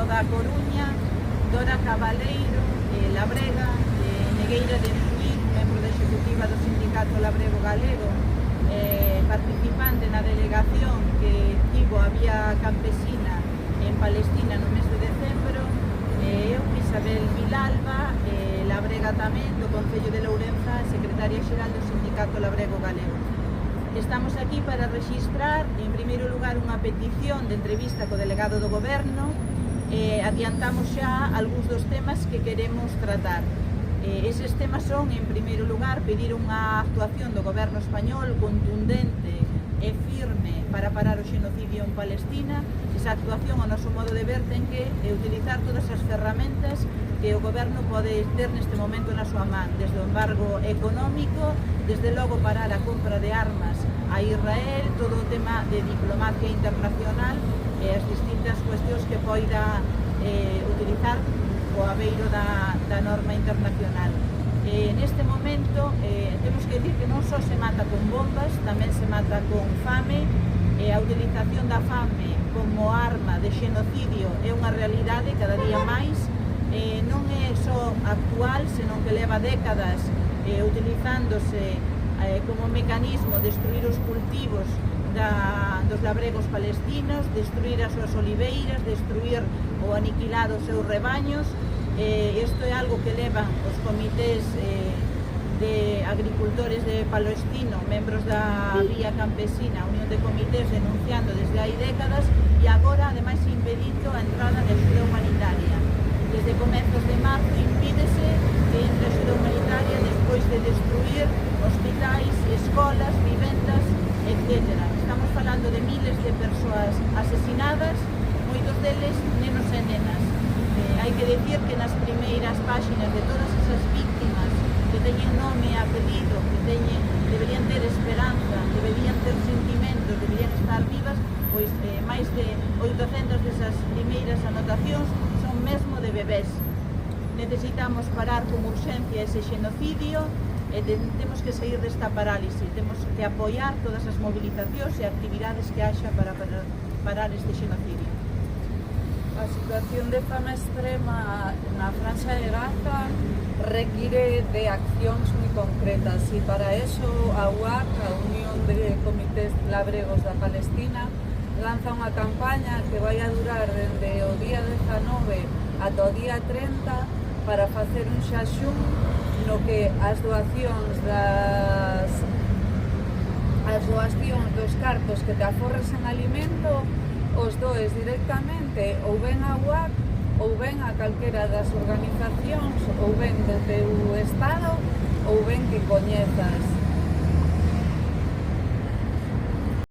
da Coruña, Dora Cabaleiro, Labrega, Negueira de Muñiz, membro da executiva do Sindicato Labrego Galego, participante na delegación que tivo a Vía Campesina en Palestina no mes de decembro, eu, Isabel Vilalba, Labrega tamén, do Concello de Lourenza, secretaria xeral do Sindicato Labrego Galego. Estamos aquí para rexistrar, en primeiro lugar, unha petición de entrevista co delegado do Goberno. Adiantamos xa algúns dos temas que queremos tratar. Eses temas son, en primeiro lugar, pedir unha actuación do Goberno español contundente e firme para parar o xenocidio en Palestina. Esa actuación, ao noso modo de ver, ten que utilizar todas as ferramentas que o Goberno pode ter neste momento na súa man, desde o embargo económico, desde logo parar a compra de armas a Israel, todo o tema de diplomacia internacional e as distintas cuestións que poida utilizar o abeiro da norma internacional. Neste momento temos que dicir que non só se mata con bombas, tamén se mata con fame. A utilización da fame como arma de xenocidio é unha realidade cada día máis. Non é só actual, senón que leva décadas utilizándose como mecanismo destruir os cultivos dos labregos palestinos, destruir as súas oliveiras, destruir ou aniquilar os seus rebaños. Isto é algo que levan os comités de agricultores de Palestino, membros da Vía Campesina, Unión de Comités, denunciando desde hai décadas, e agora, ademais, impedido a entrada de axuda humanitaria. Desde comezos de marzo impídese que entre axuda humanitaria despois de destruir hospitais, escolas, vivendas, etc. Estamos falando de miles de persoas asesinadas, moitos deles nenos e nenas. Hai que decir que nas primeiras páxinas de todas esas víctimas que teñen nome e apelido, que deberían ter esperanza, deberían ter sentimentos, deberían estar vivas, pois máis de 800 desas primeiras anotacións son mesmo de bebés. Necesitamos parar con urxencia ese xenocidio e temos que sair desta parálise, temos que apoiar todas as movilizacións e actividades que haxa para parar este xenocidio. A situación de fame extrema na Franxa de Gaza require de accións moi concretas e para eso a UAC, a Unión de Comités Labregos da Palestina, lanza unha campaña que vai a durar dende o día 19 ata o día 30 para facer un xaxún no que as doacións dos cartos que te aforres en alimento os does directamente ou ben a UAC ou ben a calquera das organizacións ou ben do teu estado ou ben que coñezas.